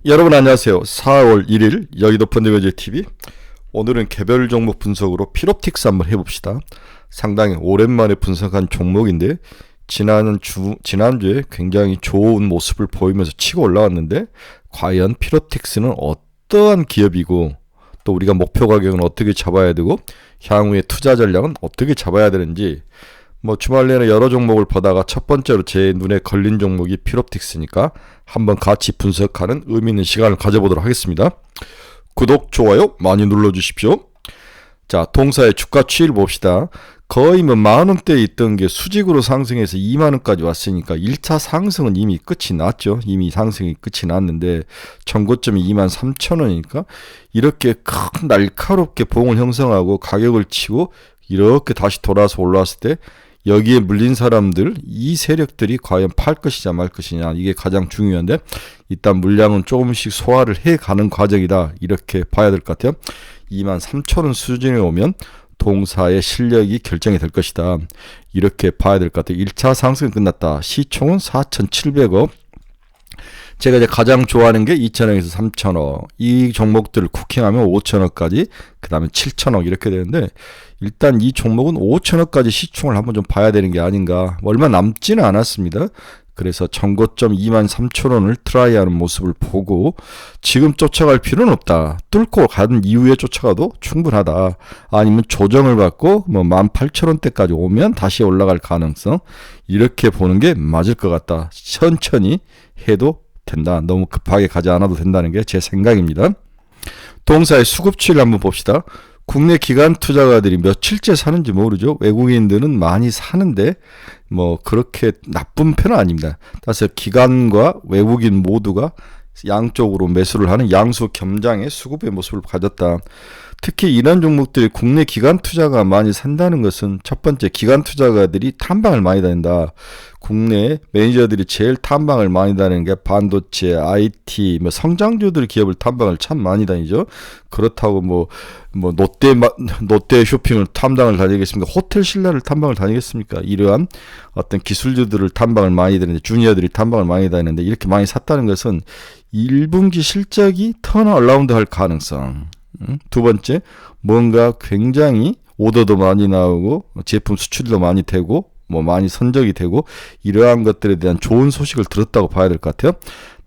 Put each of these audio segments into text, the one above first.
여러분 안녕하세요. 4월 1일 여의도 펀드매니저 TV. 오늘은 개별 종목 분석으로 필옵틱스 한번 해봅시다. 상당히 오랜만에 분석한 종목인데 지난주에 굉장히 좋은 모습을 보이면서 치고 올라왔는데 과연 필옵틱스는 어떠한 기업이고 또 우리가 목표 가격은 어떻게 잡아야 되고 향후의 투자 전략은 어떻게 잡아야 되는지 주말 내내 여러 종목을 보다가 첫 번째로 제 눈에 걸린 종목이 필옵틱스니까 한번 같이 분석하는 의미 있는 시간을 가져보도록 하겠습니다. 구독, 좋아요 많이 눌러주십시오. 자, 동사의 주가 추이를 봅시다. 거의 만원대에 있던 게 수직으로 상승해서 2만원까지 왔으니까 1차 상승은 이미 끝이 났죠. 이미 상승이 끝이 났는데 전고점이 23,000원이니까 이렇게 큰 날카롭게 봉을 형성하고 가격을 치고 이렇게 다시 돌아서 올라왔을 때 여기에 물린 사람들, 이 세력들이 과연 팔 것이냐 말 것이냐, 이게 가장 중요한데 일단 물량은 조금씩 소화를 해가는 과정이다, 이렇게 봐야 될 것 같아요. 23,000원 수준에 오면 동사의 실력이 결정이 될 것이다, 이렇게 봐야 될 것 같아요. 1차 상승이 끝났다. 시총은 4,700억. 제가 이제 가장 좋아하는 게 2,000억에서 3,000억. 이 종목들을 쿠킹하면 5,000억까지, 그 다음에 7,000억 이렇게 되는데 일단 이 종목은 5,000억까지 시총을 한번 좀 봐야 되는 게 아닌가. 얼마 남지는 않았습니다. 그래서 전고점 23,000원을 트라이하는 모습을 보고 지금 쫓아갈 필요는 없다. 뚫고 간 이후에 쫓아가도 충분하다. 아니면 조정을 받고 18,000원대까지 오면 다시 올라갈 가능성, 이렇게 보는 게 맞을 것 같다. 천천히 해도 된다. 너무 급하게 가지 않아도 된다는 게 제 생각입니다. 동사의 수급 추이를 한번 봅시다. 국내 기관 투자가들이 며칠째 사는지 모르죠. 외국인들은 많이 사는데 그렇게 나쁜 편은 아닙니다. 따라서 기관과 외국인 모두가 양쪽으로 매수를 하는 양수 겸장의 수급의 모습을 가졌다. 특히 이런 종목들이 국내 기관 투자가 많이 산다는 것은 첫 번째, 기관 투자가들이 탐방을 많이 다닌다. 국내 매니저들이 제일 탐방을 많이 다니는 게 반도체, IT, 성장주들 기업을 탐방을 참 많이 다니죠. 그렇다고 롯데 쇼핑을 탐방을 다니겠습니까? 호텔 신라를 탐방을 다니겠습니까? 이러한 어떤 기술주들을 탐방을 많이 다니는데, 주니어들이 탐방을 많이 다니는데 이렇게 많이 샀다는 것은 1분기 실적이 턴어라운드 할 가능성. 두 번째, 뭔가 굉장히 오더도 많이 나오고 제품 수출도 많이 되고 많이 선적이 되고 이러한 것들에 대한 좋은 소식을 들었다고 봐야 될 것 같아요.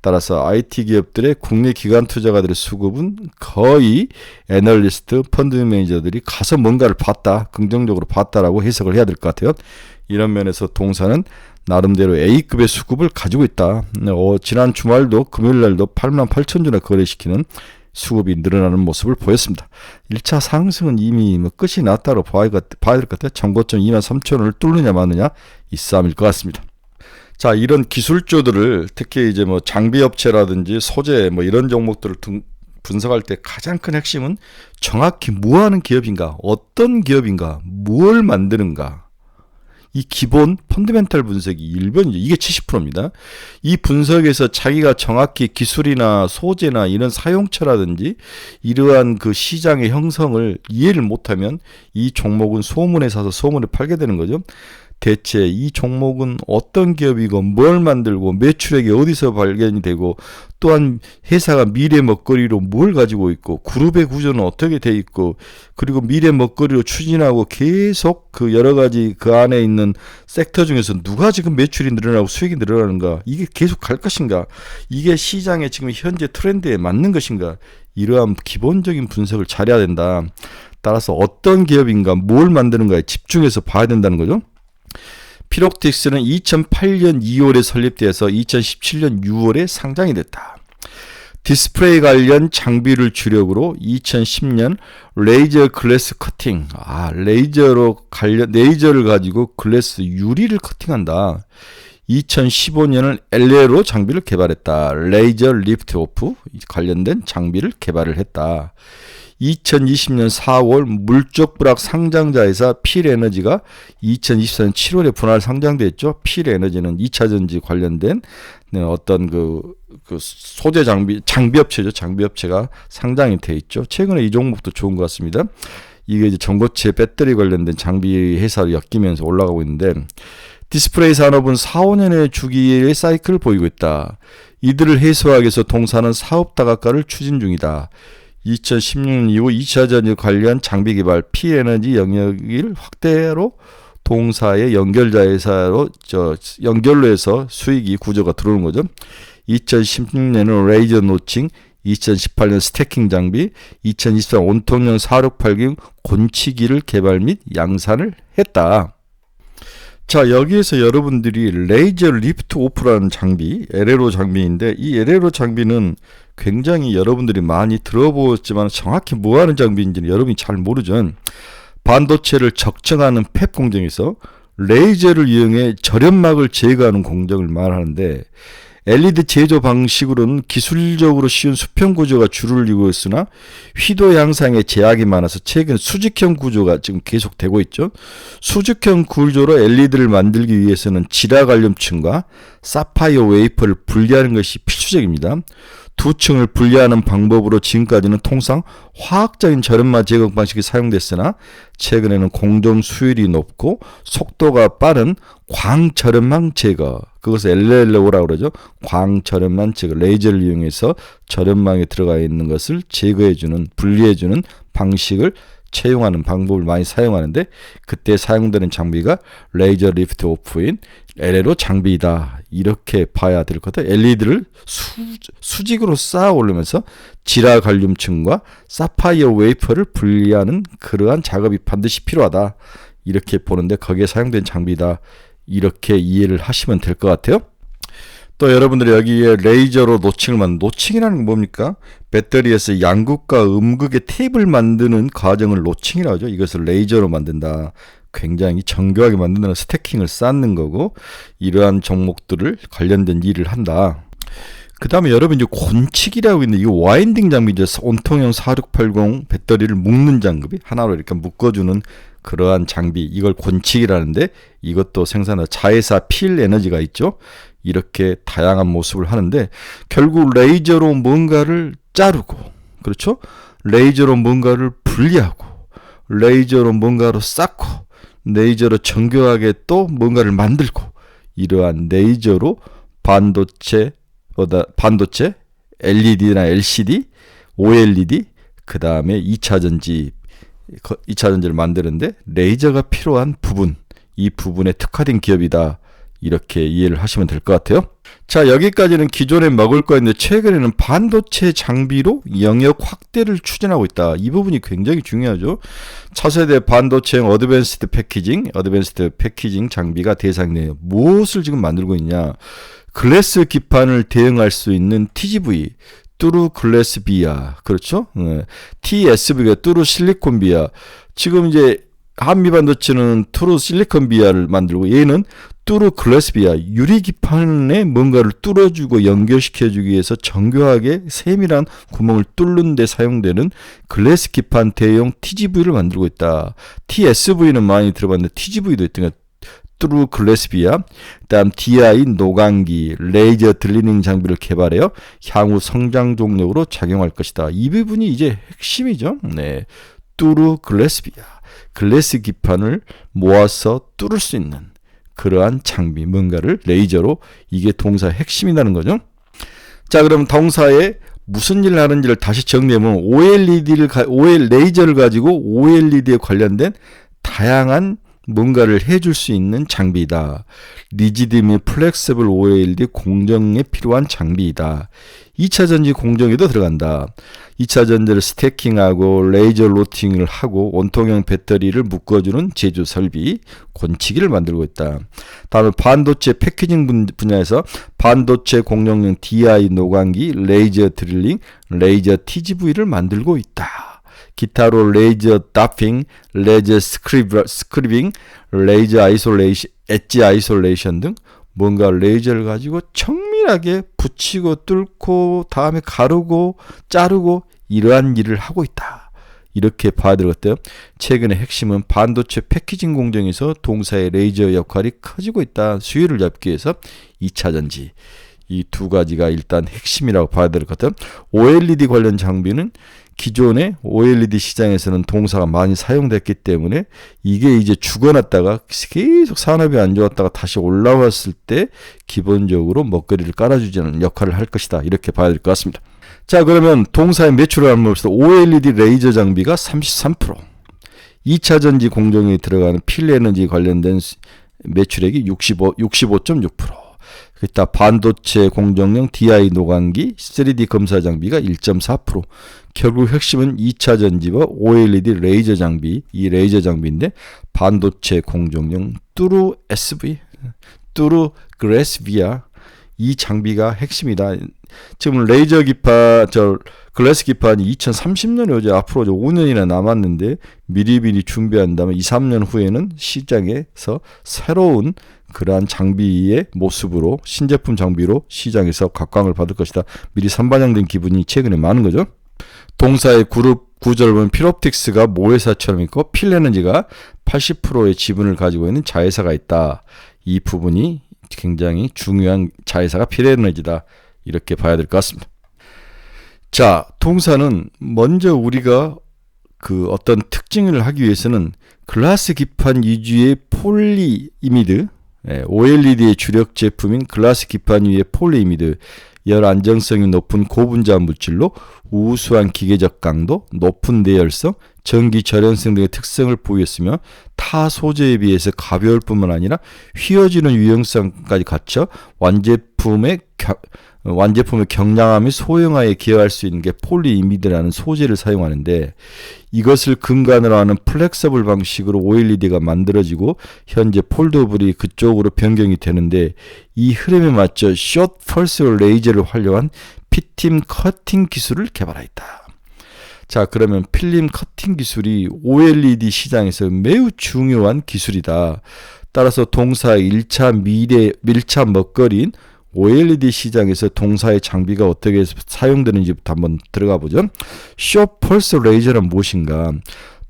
따라서 IT 기업들의 국내 기관 투자가들의 수급은 거의 애널리스트, 펀드 매니저들이 가서 뭔가를 봤다, 긍정적으로 봤다라고 해석을 해야 될 것 같아요. 이런 면에서 동사는 나름대로 A급의 수급을 가지고 있다. 지난 주말도 금요일날도 88,000주나 거래시키는 수급이 늘어나는 모습을 보였습니다. 1차 상승은 이미 끝이 났다고 봐야 될 것 같아요. 전고점 23,000원을 뚫느냐 마느냐 이 싸움일 것 같습니다. 자, 이런 기술주들을 특히 이제 장비업체라든지 소재 이런 종목들을 분석할 때 가장 큰 핵심은 정확히 뭐 하는 기업인가, 어떤 기업인가, 뭘 만드는가, 이 기본 펀더멘탈 분석이 1번이죠. 이게 70%입니다. 이 분석에서 자기가 정확히 기술이나 소재나 이런 사용처라든지 이러한 그 시장의 형성을 이해를 못하면 이 종목은 소문에 사서 소문에 팔게 되는 거죠. 대체 이 종목은 어떤 기업이고 뭘 만들고 매출액이 어디서 발견이 되고 또한 회사가 미래 먹거리로 뭘 가지고 있고 그룹의 구조는 어떻게 돼 있고 그리고 미래 먹거리로 추진하고 계속 그 여러 가지 그 안에 있는 섹터 중에서 누가 지금 매출이 늘어나고 수익이 늘어나는가, 이게 계속 갈 것인가, 이게 시장의 지금 현재 트렌드에 맞는 것인가, 이러한 기본적인 분석을 잘해야 된다. 따라서 어떤 기업인가 뭘 만드는가에 집중해서 봐야 된다는 거죠. 필옵틱스는 2008년 2월에 설립돼서 2017년 6월에 상장이 됐다. 디스플레이 관련 장비를 주력으로 2010년 레이저 글래스 커팅, 레이저를 가지고 글래스 유리를 커팅한다. 2015년은 LA로 장비를 개발했다. 레이저 리프트 오프 관련된 장비를 개발을 했다. 2020년 4월 물적불학 상장자회사 필에너지가 2024년 7월에 분할 상장됐죠. 필에너지는 2차전지 관련된 어떤 그 소재 장비업체죠. 장비업체가 상장이 돼 있죠. 최근에 이 종목도 좋은 것 같습니다. 이게 이제 전고체 배터리 관련된 장비 회사로 엮이면서 올라가고 있는데 디스플레이 산업은 4, 5년의 주기의 사이클을 보이고 있다. 이들을 해소하기 위해서 동사는 사업 다각화를 추진 중이다. 2016년 이후 2차 전지 관련 장비 개발, 피에너지 영역을 확대로 동사의 연결로 해서 수익이 구조가 들어오는 거죠. 2016년은 레이저 노칭, 2018년 스태킹 장비, 2024년 온통형 4680 곤치기를 개발 및 양산을 했다. 자, 여기에서 여러분들이 레이저 리프트 오프라는 장비, LRO 장비인데, 이 LRO 장비는 굉장히 여러분들이 많이 들어보았지만 정확히 뭐 하는 장비인지는 여러분이 잘 모르죠. 반도체를 적정하는 팹 공정에서 레이저를 이용해 절연막을 제거하는 공정을 말하는데, LED 제조 방식으로는 기술적으로 쉬운 수평 구조가 주를 이루고 있으나 휘도 양상에 제약이 많아서 최근 수직형 구조가 지금 계속되고 있죠. 수직형 구조로 LED를 만들기 위해서는 지라갈륨층과 사파이어 웨이퍼를 분리하는 것이 필수적입니다. 두 층을 분리하는 방법으로 지금까지는 통상 화학적인 절연막 제거 방식이 사용됐으나 최근에는 공정 수율이 높고 속도가 빠른 광절연막 제거, 그것을 LLO라고 그러죠. 광절연막 제거, 레이저를 이용해서 절연막에 들어가 있는 것을 제거해주는, 분리해주는 방식을 채용하는 방법을 많이 사용하는데, 그때 사용되는 장비가 레이저 리프트 오프인 LRO 장비이다. 이렇게 봐야 될 것 같아요. LED를 수직으로 쌓아 올리면서 지라갈륨층과 사파이어 웨이퍼를 분리하는 그러한 작업이 반드시 필요하다. 이렇게 보는데 거기에 사용된 장비다. 이렇게 이해를 하시면 될 것 같아요. 또 여러분들이 여기에 레이저로 노칭을 만든, 노칭이라는 건 뭡니까? 배터리에서 양극과 음극의 테이프를 만드는 과정을 노칭이라고 하죠. 이것을 레이저로 만든다. 굉장히 정교하게 만든다는 스태킹을 쌓는 거고, 이러한 종목들을 관련된 일을 한다. 그 다음에 여러분 이제 곤치기라고 있는데, 이거 와인딩 장비죠. 온통형 4680 배터리를 묶는 장비, 하나로 이렇게 묶어주는 그러한 장비, 이걸 곤치기라는데, 이것도 생산한 자회사 필 에너지가 있죠. 이렇게 다양한 모습을 하는데, 결국 레이저로 뭔가를 자르고, 그렇죠? 레이저로 뭔가를 분리하고, 레이저로 뭔가로 쌓고, 레이저로 정교하게 또 뭔가를 만들고, 이러한 레이저로 반도체, LED나 LCD, OLED, 그 다음에 2차전지를 만드는데 레이저가 필요한 부분, 이 부분에 특화된 기업이다. 이렇게 이해를 하시면 될 것 같아요. 자, 여기까지는 기존에 먹을 거였는데 최근에는 반도체 장비로 영역 확대를 추진하고 있다. 이 부분이 굉장히 중요하죠. 차세대 반도체형 어드밴스드 패키징 장비가 대상이네요. 무엇을 지금 만들고 있냐? 글래스 기판을 대응할 수 있는 TGV, 뚜루 글래스 비아, 그렇죠? TSV가 뚜루 실리콘 비아. 지금 이제 한미 반도체는 뚜루 실리콘 비아를 만들고, 얘는 뚜루 글래스 비아, 유리 기판에 뭔가를 뚫어주고 연결시켜주기 위해서 정교하게 세밀한 구멍을 뚫는 데 사용되는 글래스 기판 대용 TGV를 만들고 있다. TSV는 많이 들어봤는데 TGV도 있던 뚜루 글래스 비아, 다음 DI 노광기, 레이저 드리링 장비를 개발하여 향후 성장 동력으로 작용할 것이다. 이 부분이 이제 핵심이죠. 네, 뚜루 글래스 비아, 글래스 기판을 모아서 뚫을 수 있는 그러한 장비, 뭔가를 레이저로, 이게 동사의 핵심이라는 거죠. 자, 그럼 동사에 무슨 일을 하는지를 다시 정리해보면, 레이저를 가지고 OLED에 관련된 다양한 뭔가를 해줄 수 있는 장비이다. 리지드 및 플렉서블 OLED 공정에 필요한 장비이다. 2차 전지 공정에도 들어간다. 2차 전지를 스태킹하고 레이저 로팅을 하고 원통형 배터리를 묶어주는 제조 설비, 곤치기를 만들고 있다. 다음에 반도체 패키징 분야에서 반도체 공정용 DI 노광기, 레이저 드릴링, 레이저 TGV를 만들고 있다. 기타로 레이저 다핑, 레이저 스크리빙, 레이저 아이솔레이션, 엣지 아이솔레이션 등 뭔가 레이저를 가지고 정밀하게 붙이고 뚫고 다음에 가르고 자르고 이러한 일을 하고 있다. 이렇게 봐야 될 것 같아요. 최근의 핵심은 반도체 패키징 공정에서 동사의 레이저 역할이 커지고 있다. 수요를 잡기 위해서 2차 전지. 이 두 가지가 일단 핵심이라고 봐야 될 것 같아요. OLED 관련 장비는 기존의 OLED 시장에서는 동사가 많이 사용됐기 때문에 이게 이제 죽어났다가 계속 산업이 안 좋았다가 다시 올라왔을 때 기본적으로 먹거리를 깔아주지는 역할을 할 것이다. 이렇게 봐야 될 것 같습니다. 자, 그러면 동사의 매출을 한번 봅시다. OLED 레이저 장비가 33%, 2차 전지 공정에 들어가는 필에너지 관련된 매출액이 65.6%, 그다 반도체 공정용 DI 노광기 3D 검사 장비가 1.4%. 결국 핵심은 2차 전지와 OLED 레이저 장비, 이 레이저 장비인데 반도체 공정용 뚜루 SV, 뚜루 그래스 VR 이 장비가 핵심이다. 지금 레이저 기판, 글래스 기판이 2030년에 이제 앞으로 5년이나 남았는데 미리미리 준비한다면 2, 3년 후에는 시장에서 새로운 그러한 장비의 모습으로 신제품 장비로 시장에서 각광을 받을 것이다. 미리 선반영된 기분이 최근에 많은 거죠. 동사의 그룹 구조를 보면 필옵틱스가 모회사처럼 있고 필에너지가 80%의 지분을 가지고 있는 자회사가 있다. 이 부분이 굉장히 중요한 자회사가 필에너지다. 이렇게 봐야 될 것 같습니다. 자, 동사는 먼저 우리가 그 어떤 특징을 하기 위해서는 글라스 기판 위주의 폴리이미드, OLED의 주력 제품인 글라스 기판 위의 폴리이미드, 열 안정성이 높은 고분자 물질로 우수한 기계적 강도, 높은 내열성, 전기 절연성 등의 특성을 보였으며 타 소재에 비해서 가벼울 뿐만 아니라 휘어지는 유용성까지 갖춰 완제품의 경량함이 소형화에 기여할 수 있는 게 폴리이미드라는 소재를 사용하는데, 이것을 근간으로 하는 플렉서블 방식으로 OLED가 만들어지고 현재 폴더블이 그쪽으로 변경이 되는데, 이 흐름에 맞춰 숏 펄스 레이저를 활용한 필름 커팅 기술을 개발하였다. 자, 그러면 필름 커팅 기술이 OLED 시장에서 매우 중요한 기술이다. 따라서 동사의 1차 밀착 먹거리인 OLED 시장에서 동사의 장비가 어떻게 사용되는지부터 한번 들어가 보죠. 숏 펄스 레이저는 무엇인가?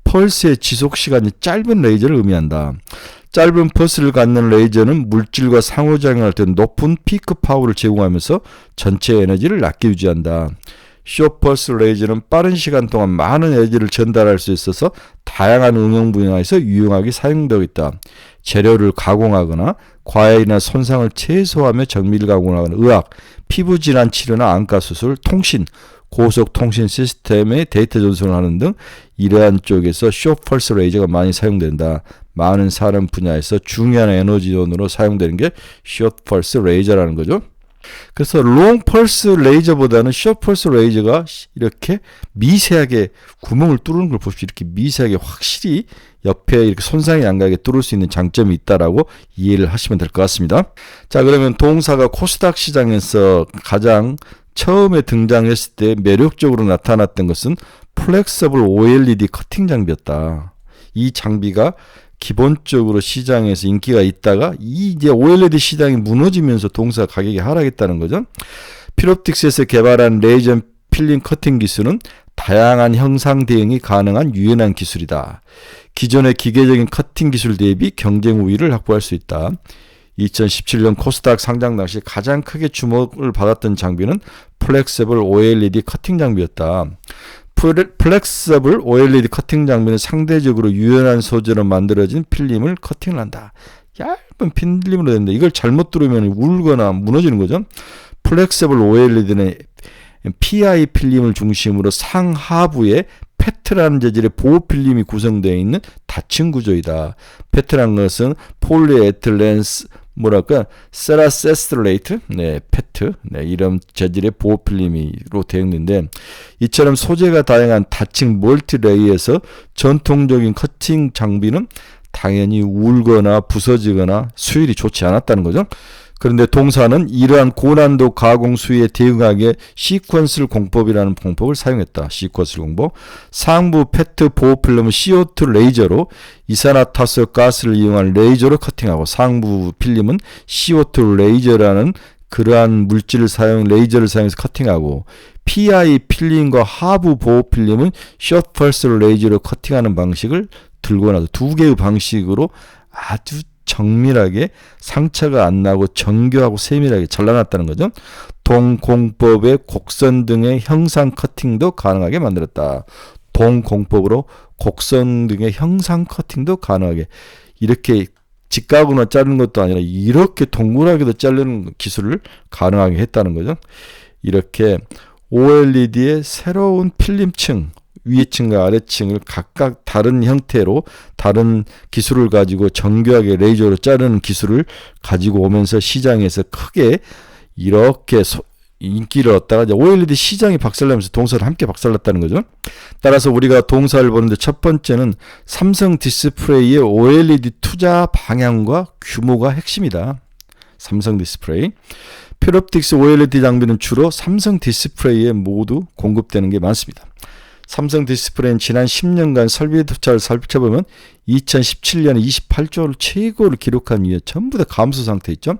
펄스의 지속시간이 짧은 레이저를 의미한다. 짧은 펄스를 갖는 레이저는 물질과 상호작용할 때 높은 피크 파워를 제공하면서 전체 에너지를 낮게 유지한다. 숏 펄스 레이저는 빠른 시간 동안 많은 에너지를 전달할 수 있어서 다양한 응용 분야에서 유용하게 사용되고 있다. 재료를 가공하거나 과열이나 손상을 최소화하며 정밀 가공하거나 의학, 피부 질환 치료나 안과 수술, 통신, 고속통신 시스템의 데이터 전송을 하는 등 이러한 쪽에서 숏 펄스 레이저가 많이 사용된다. 많은 사람 분야에서 중요한 에너지원으로 사용되는 게 숏 펄스 레이저라는 거죠. 그래서 롱 펄스 레이저보다는 숏 펄스 레이저가 이렇게 미세하게 구멍을 뚫는 걸 보십시오. 이렇게 미세하게 확실히 옆에 이렇게 손상이 안 가게 뚫을 수 있는 장점이 있다라고 이해를 하시면 될 것 같습니다. 자, 그러면 동사가 코스닥 시장에서 가장 처음에 등장했을 때 매력적으로 나타났던 것은 플렉서블 OLED 커팅 장비였다. 이 장비가 기본적으로 시장에서 인기가 있다가 이제 OLED 시장이 무너지면서 동사 가격이 하락했다는 거죠. 필옵틱스에서 개발한 레이저 필름 커팅 기술은 다양한 형상 대응이 가능한 유연한 기술이다. 기존의 기계적인 커팅 기술 대비 경쟁 우위를 확보할 수 있다. 2017년 코스닥 상장 당시 가장 크게 주목을 받았던 장비는 플렉서블 OLED 커팅 장비였다. 플렉서블 OLED 커팅 장비는 상대적으로 유연한 소재로 만들어진 필름을 커팅을 한다. 얇은 필름으로 된다. 이걸 잘못 들으면 울거나 무너지는 거죠. 플렉서블 OLED는 PI 필름을 중심으로 상하부에 페트라는 재질의 보호 필름이 구성되어 있는 닫힌 구조이다. 페트라는 것은 폴리에틸렌스 세라세스트레이트, 페트, 이런 재질의 보호 필름으로 되어 있는데, 이처럼 소재가 다양한 닫힌 멀티레이에서 전통적인 커팅 장비는 당연히 울거나 부서지거나 수율이 좋지 않았다는 거죠. 그런데 동사는 이러한 고난도 가공 수위에 대응하기에 시퀀스 공법이라는 공법을 사용했다. 시퀀스 공법. 상부 페트 보호 필름은 CO2 레이저로 이산화탄소 가스를 이용한 레이저로 커팅하고, 상부 필름은 CO2 레이저라는 그러한 물질을 레이저를 사용해서 커팅하고, PI 필름과 하부 보호 필름은 숏 펄스 레이저로 커팅하는 방식을 들고 나서 두 개의 방식으로 아주 정밀하게 상처가 안 나고 정교하고 세밀하게 잘라놨다는 거죠. 동공법의 곡선 등의 형상 커팅도 가능하게 만들었다. 동공법으로 곡선 등의 형상 커팅도 가능하게, 이렇게 직각으로 자르는 것도 아니라 이렇게 동그랗게도 자르는 기술을 가능하게 했다는 거죠. 이렇게 OLED의 새로운 필름층, 위층과 아래층을 각각 다른 형태로 다른 기술을 가지고 정교하게 레이저로 자르는 기술을 가지고 오면서 시장에서 크게 이렇게 인기를 얻다가 이제 OLED 시장이 박살나면서 동사를 함께 박살났다는 거죠. 따라서 우리가 동사를 보는데 첫 번째는 삼성 디스플레이의 OLED 투자 방향과 규모가 핵심이다. 삼성 디스플레이. 필옵틱스 OLED 장비는 주로 삼성 디스플레이에 모두 공급되는 게 많습니다. 삼성 디스플레이는 지난 10년간 설비 투자를 살펴보면 2017년에 28조를 최고를 기록한 이후에 전부 다 감소 상태에 있죠.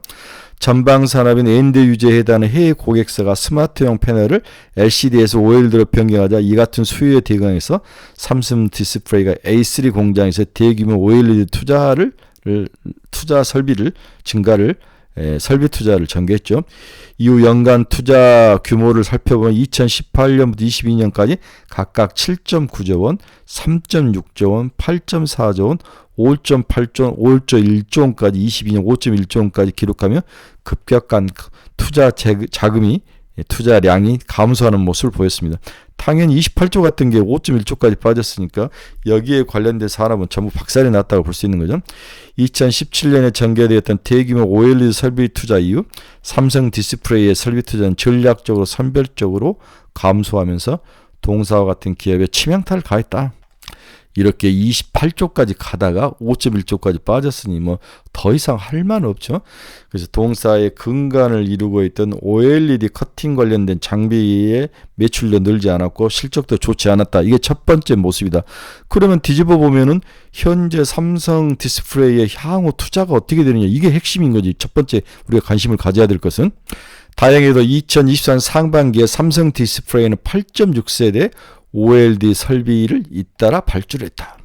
전방 산업인 엔드 유저에 해당하는 해외 고객사가 스마트용 패널을 LCD에서 OLED로 변경하자 이 같은 수요에 대응해서 삼성 디스플레이가 A3 공장에서 대규모 OLED 투자 설비를 증가를 설비 투자를 전개했죠. 이후 연간 투자 규모를 살펴보면 2018년부터 22년까지 각각 7.9조 원, 3.6조 원, 8.4조 원, 5.8조 원, 5.1조 원까지 22년 5.1조 원까지 기록하며 급격한 자금이 투자량이 감소하는 모습을 보였습니다. 당연히 28조 같은 게 5.1조까지 빠졌으니까 여기에 관련된 산업은 전부 박살이 났다고 볼 수 있는 거죠. 2017년에 전개되었던 대규모 OLED 설비 투자 이후 삼성 디스플레이의 설비 투자는 전략적으로 선별적으로 감소하면서 동사와 같은 기업에 치명타를 가했다. 이렇게 28조까지 가다가 5.1조까지 빠졌으니 뭐 더 이상 할 만 없죠. 그래서 동사의 근간을 이루고 있던 OLED 커팅 관련된 장비의 매출도 늘지 않았고 실적도 좋지 않았다. 이게 첫 번째 모습이다. 그러면 뒤집어 보면은 현재 삼성 디스플레이의 향후 투자가 어떻게 되느냐, 이게 핵심인 거지. 첫 번째 우리가 관심을 가져야 될 것은, 다행히도 2024년 상반기에 삼성 디스플레이는 8.6세대 OLED 설비를 잇따라 발주했다.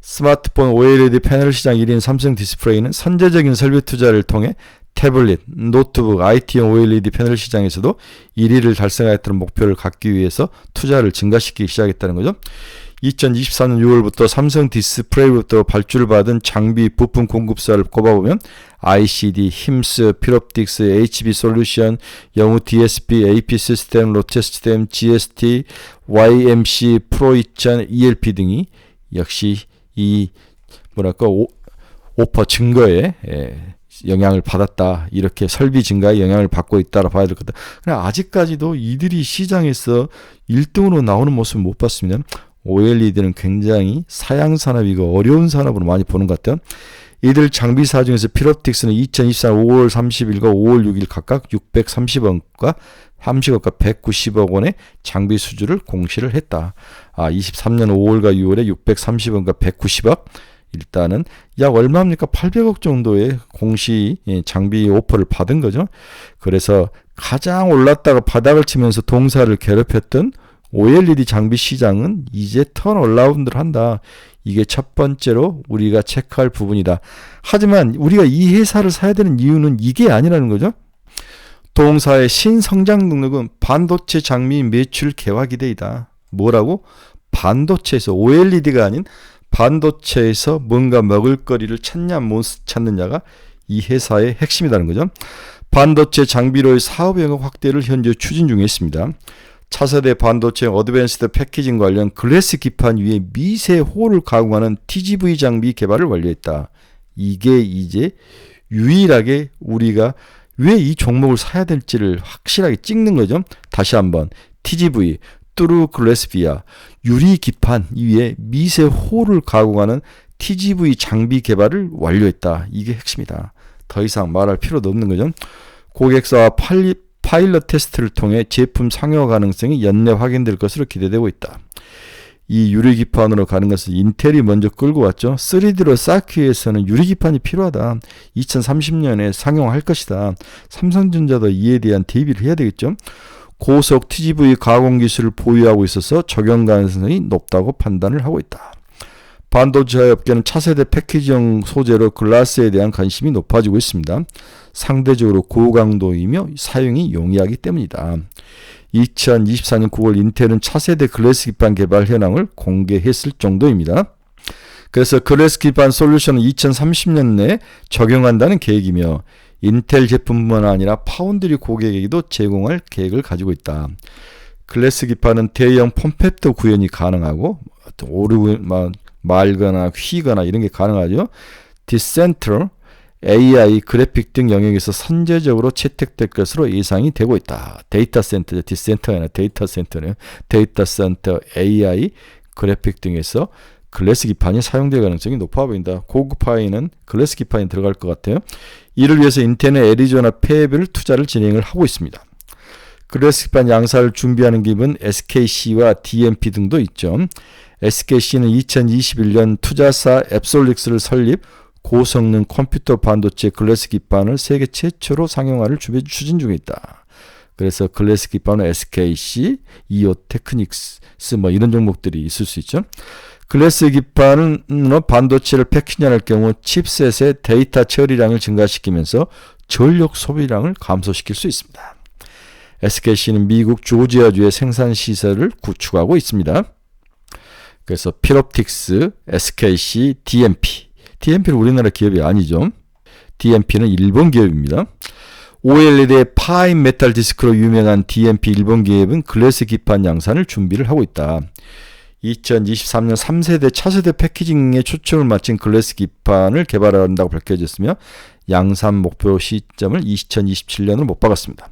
스마트폰 OLED 패널 시장 1위인 삼성 디스플레이는 선제적인 설비 투자를 통해 태블릿, 노트북, IT용 OLED 패널 시장에서도 1위를 달성하였다는 목표를 갖기 위해서 투자를 증가시키기 시작했다는 거죠. 2024년 6월부터 삼성 디스플레이부터 발주를 받은 장비 부품 공급사를 꼽아보면 ICD, 힘스, 필옵틱스, HB 솔루션, 영우 DSP, AP 시스템, 롯데 시스템, GST, YMC, 프로2000, ELP 등이 역시 이 오퍼 증거에 영향을 받았다. 이렇게 설비 증가에 영향을 받고 있다라 봐야 될 거다. 그러나 아직까지도 이들이 시장에서 1등으로 나오는 모습을 못 봤습니다. OLED는 굉장히 사양 산업이고 어려운 산업으로 많이 보는 것 같아요. 이들 장비사 중에서 필옵틱스는 2024년 5월 30일과 5월 6일 각각 630억과 30억과 190억 원의 장비 수주를 공시를 했다. 23년 5월과 6월에 630억과 190억, 일단은 약 얼마입니까? 800억 정도의 공시 장비 오퍼를 받은 거죠. 그래서 가장 올랐다가 바닥을 치면서 동사를 괴롭혔던 OLED 장비 시장은 이제 턴어라운드를 한다. 이게 첫 번째로 우리가 체크할 부분이다. 하지만 우리가 이 회사를 사야 되는 이유는 이게 아니라는 거죠. 동사의 신성장 능력은 반도체 장비 매출 개화 기대이다. 뭐라고? 반도체에서, OLED가 아닌 반도체에서 뭔가 먹을거리를 찾냐 못 찾느냐가 이 회사의 핵심이라는 거죠. 반도체 장비로의 사업 영역 확대를 현재 추진 중에 있습니다. 차세대 반도체 어드밴스드 패키징 관련 글래스 기판 위에 미세 홀을 가공하는 TGV 장비 개발을 완료했다. 이게 이제 유일하게 우리가 왜 이 종목을 사야 될지를 확실하게 찍는 거죠. 다시 한번 TGV, 트루 글래스 비아, 유리 기판 위에 미세 홀을 가공하는 TGV 장비 개발을 완료했다. 이게 핵심이다. 더 이상 말할 필요도 없는 거죠. 고객사와 파일럿 테스트를 통해 제품 상용화 가능성이 연내 확인될 것으로 기대되고 있다. 이 유리기판으로 가는 것은 인텔이 먼저 끌고 왔죠. 3D로 쌓기 위해서는 유리기판이 필요하다. 2030년에 상용화할 것이다. 삼성전자도 이에 대한 대비를 해야 되겠죠. 고속 TGV 가공 기술을 보유하고 있어서 적용 가능성이 높다고 판단을 하고 있다. 반도체 업계는 차세대 패키지형 소재로 글라스에 대한 관심이 높아지고 있습니다. 상대적으로 고강도이며 사용이 용이하기 때문이다. 2024년 9월 인텔은 차세대 글래스 기판 개발 현황을 공개했을 정도입니다. 그래서 글래스 기판 솔루션은 2030년 내에 적용한다는 계획이며 인텔 제품뿐만 아니라 파운드리 고객에게도 제공할 계획을 가지고 있다. 글래스 기판은 대형 폼팩터 구현이 가능하고 말거나 휘거나 이런 게 가능하죠. 디센트럴, AI, 그래픽 등 영역에서 선제적으로 채택될 것으로 예상이 되고 있다. 데이터 센터, 디센터가 아니라 데이터 센터네요. 데이터 센터, AI, 그래픽 등에서 글래스 기판이 사용될 가능성이 높아 보인다. 고급화에는 글래스 기판이 들어갈 것 같아요. 이를 위해서 인텔은 애리조나 팹을 투자를 진행을 하고 있습니다. 글래스 기판 양산을 준비하는 기업은 SKC와 DMP 등도 있죠. SKC는 2021년 투자사 앱솔릭스를 설립, 고성능 컴퓨터 반도체 글래스 기판을 세계 최초로 상용화를 추진 중에 있다. 그래서 글래스 기판은 SKC, 이오 테크닉스 이런 종목들이 있을 수 있죠. 글래스 기판은 반도체를 패키징할 경우 칩셋의 데이터 처리량을 증가시키면서 전력 소비량을 감소시킬 수 있습니다. SKC는 미국 조지아주의 생산 시설을 구축하고 있습니다. 그래서 필옵틱스, SKC, DMP. DMP는 우리나라 기업이 아니죠. DMP는 일본 기업입니다. OLED의 파인 메탈 디스크로 유명한 DMP 일본 기업은 글래스 기판 양산을 준비를 하고 있다. 2023년 3세대 차세대 패키징에 초점을 맞춘 글래스 기판을 개발한다고 밝혀졌으며 양산 목표 시점을 2027년으로 못 박았습니다.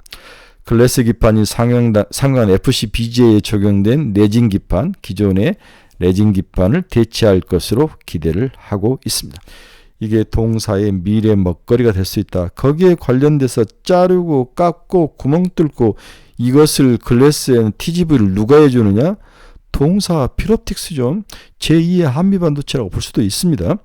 글래스 기판이 상용한 FC-BGA에 적용된 레진 기판, 기존의 레진 기판을 대체할 것으로 기대를 하고 있습니다. 이게 동사의 미래 먹거리가 될 수 있다. 거기에 관련돼서 자르고 깎고 구멍 뚫고 이것을 글래스에는 TGV를 누가 해주느냐? 동사 필옵틱스죠. 제2의 한미반도체라고 볼 수도 있습니다.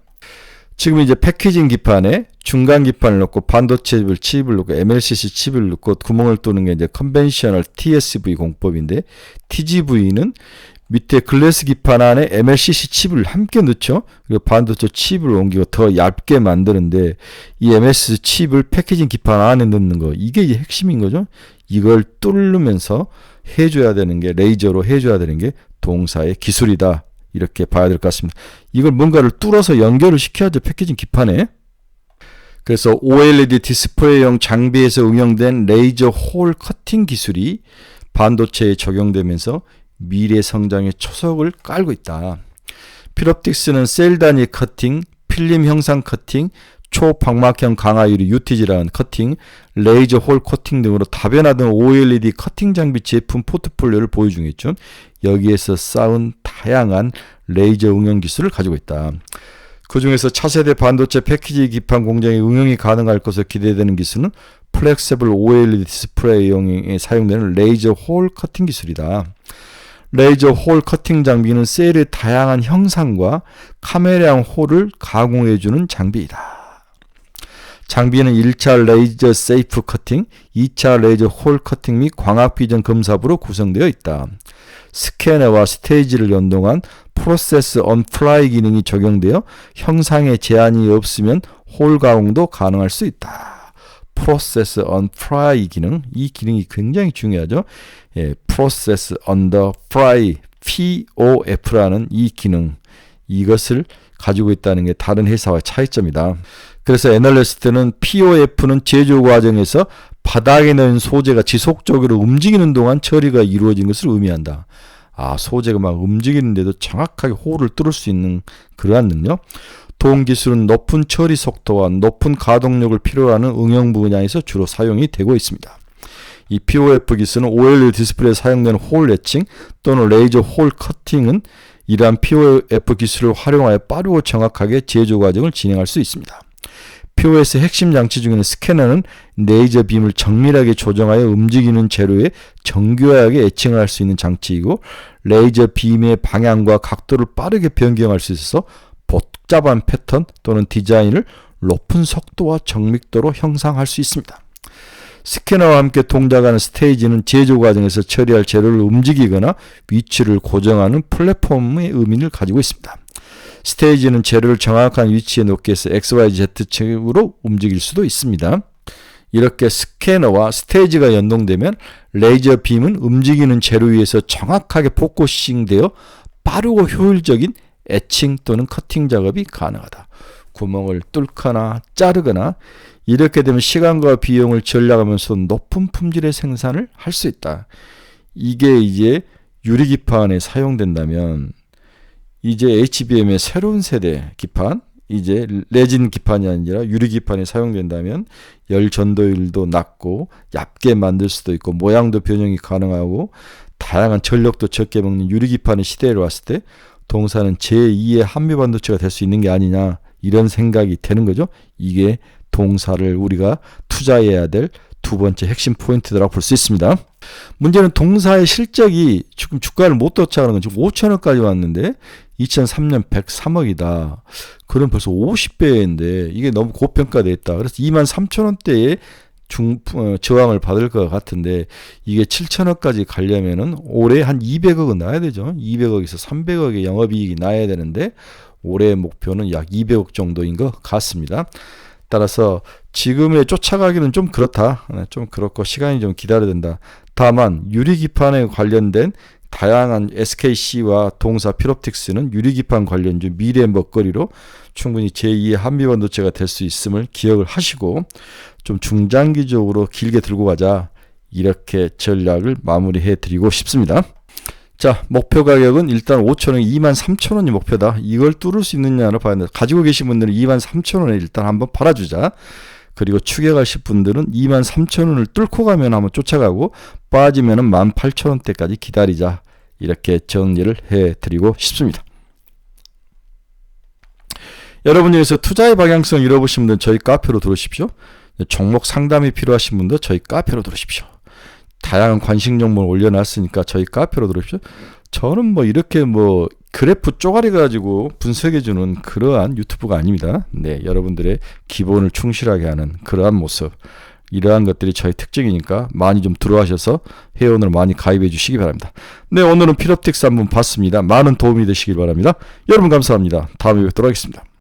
지금 이제 패키징 기판에 중간 기판을 넣고 반도체 칩을 넣고 MLCC 칩을 넣고 구멍을 뚫는 게 이제 컨벤셔널 TSV 공법인데 TGV는 밑에 글래스 기판 안에 MLCC 칩을 함께 넣죠. 그리고 반도체 칩을 옮기고 더 얇게 만드는데 이 MLCC 칩을 패키징 기판 안에 넣는 거 이게 이제 핵심인 거죠. 이걸 뚫으면서 해줘야 되는 게 레이저로 해줘야 되는 게 동사의 기술이다. 이렇게 봐야 될 것 같습니다. 이걸 뭔가를 뚫어서 연결을 시켜야죠. 패키징 기판에. 그래서 OLED 디스플레이용 장비에서 응용된 레이저 홀 커팅 기술이 반도체에 적용되면서 미래 성장의 초석을 깔고 있다. 필옵틱스는 셀 단위 커팅, 필름 형상 커팅, 초방막형 강화 유리 UTG라는 커팅, 레이저 홀 커팅 등으로 다변화된 OLED 커팅 장비 제품 포트폴리오를 보유 중이죠. 여기에서 쌓은 다양한 레이저 응용 기술을 가지고 있다. 그 중에서 차세대 반도체 패키지 기판 공정에 응용이 가능할 것으로 기대되는 기술은 플렉서블 OLED 디스플레이용에 사용되는 레이저 홀 커팅 기술이다. 레이저 홀 커팅 장비는 셀의 다양한 형상과 카메라형 홀을 가공해주는 장비이다. 장비는 1차 레이저 세이프 커팅, 2차 레이저 홀 커팅 및 광학 비전 검사부로 구성되어 있다. 스캐너와 스테이지를 연동한 프로세스 on fly 기능이 적용되어 형상에 제한이 없으면 홀 가공도 가능할 수 있다. 프로세스 on fly 기능, 이 기능이 굉장히 중요하죠. 예, 프로세스 on the fly, POF라는 이 기능, 이것을 가지고 있다는 게 다른 회사와의 차이점이다. 그래서 애널리스트는 POF는 제조 과정에서 바닥에 넣은 소재가 지속적으로 움직이는 동안 처리가 이루어진 것을 의미한다. 소재가 막 움직이는데도 정확하게 홀을 뚫을 수 있는 그러한 능력. 동 기술은 높은 처리 속도와 높은 가동력을 필요로 하는 응용 분야에서 주로 사용이 되고 있습니다. 이 POF 기술은 OLED 디스플레이에 사용되는 홀 애칭 또는 레이저 홀 커팅은 이러한 POF 기술을 활용하여 빠르고 정확하게 제조 과정을 진행할 수 있습니다. POF의 핵심 장치 중에는 스캐너는 레이저 빔을 정밀하게 조정하여 움직이는 재료에 정교하게 애칭을 할 수 있는 장치이고, 레이저 빔의 방향과 각도를 빠르게 변경할 수 있어서 복잡한 패턴 또는 디자인을 높은 속도와 정밀도로 형상할 수 있습니다. 스캐너와 함께 동작하는 스테이지는 제조 과정에서 처리할 재료를 움직이거나 위치를 고정하는 플랫폼의 의미를 가지고 있습니다. 스테이지는 재료를 정확한 위치에 놓기 위해서 XYZ축으로 움직일 수도 있습니다. 이렇게 스캐너와 스테이지가 연동되면 레이저 빔은 움직이는 재료 위에서 정확하게 포커싱되어 빠르고 효율적인 에칭 또는 커팅 작업이 가능하다. 구멍을 뚫거나 자르거나 이렇게 되면 시간과 비용을 절약하면서 높은 품질의 생산을 할 수 있다. 이게 이제 유리기판에 사용된다면 이제 HBM의 새로운 세대 기판, 이제 레진 기판이 아니라 유리기판에 사용된다면 열 전도율도 낮고 얇게 만들 수도 있고 모양도 변형이 가능하고 다양한 전력도 적게 먹는 유리기판의 시대에 왔을 때 동사는 제2의 한미반도체가 될 수 있는 게 아니냐, 이런 생각이 되는 거죠. 이게 동사를 우리가 투자해야 될 두 번째 핵심 포인트라고 볼 수 있습니다. 문제는 동사의 실적이 지금 주가를 못 쫓아가는 건 지금 5천원까지 왔는데 2003년 103억이다. 그럼 벌써 50배인데 이게 너무 고평가되어 있다. 그래서 23,000원대에 저항을 받을 것 같은데 이게 7천억까지 가려면은 올해 한 200억은 나야 되죠. 200억에서 300억의 영업이익이 나야 되는데 올해 목표는 약 200억 정도인 것 같습니다. 따라서 지금에 쫓아가기는 좀 그렇다. 좀 그렇고 시간이 좀 기다려야 된다. 다만 유리기판에 관련된 다양한 SKC와 동사 필옵틱스는 유리기판 관련주 미래 먹거리로 충분히 제2의 한미반도체가 될 수 있음을 기억을 하시고 좀 중장기적으로 길게 들고 가자, 이렇게 전략을 마무리해 드리고 싶습니다. 자, 목표 가격은 일단 5천원, 23,000원이 목표다. 이걸 뚫을 수 있느냐를 봐야 된다. 가지고 계신 분들은 23,000원에 일단 한번 팔아주자. 그리고 추격하실 분들은 23,000원을 뚫고 가면 한번 쫓아가고 빠지면은 18,000원대까지 기다리자. 이렇게 정리를 해드리고 싶습니다. 여러분 중에서 투자의 방향성 잃어보신 분들은 저희 카페로 들어오십시오. 종목 상담이 필요하신 분들 저희 카페로 들어오십시오. 다양한 관심 종목을 올려놨으니까 저희 카페로 들어오십시오. 저는 이렇게 그래프 쪼가리 가지고 분석해주는 그러한 유튜브가 아닙니다. 네, 여러분들의 기본을 충실하게 하는 그러한 모습, 이러한 것들이 저희 특징이니까 많이 좀 들어와셔서 회원으로 많이 가입해 주시기 바랍니다. 네, 오늘은 필옵틱스 한번 봤습니다. 많은 도움이 되시길 바랍니다. 여러분 감사합니다. 다음에 뵙도록 하겠습니다.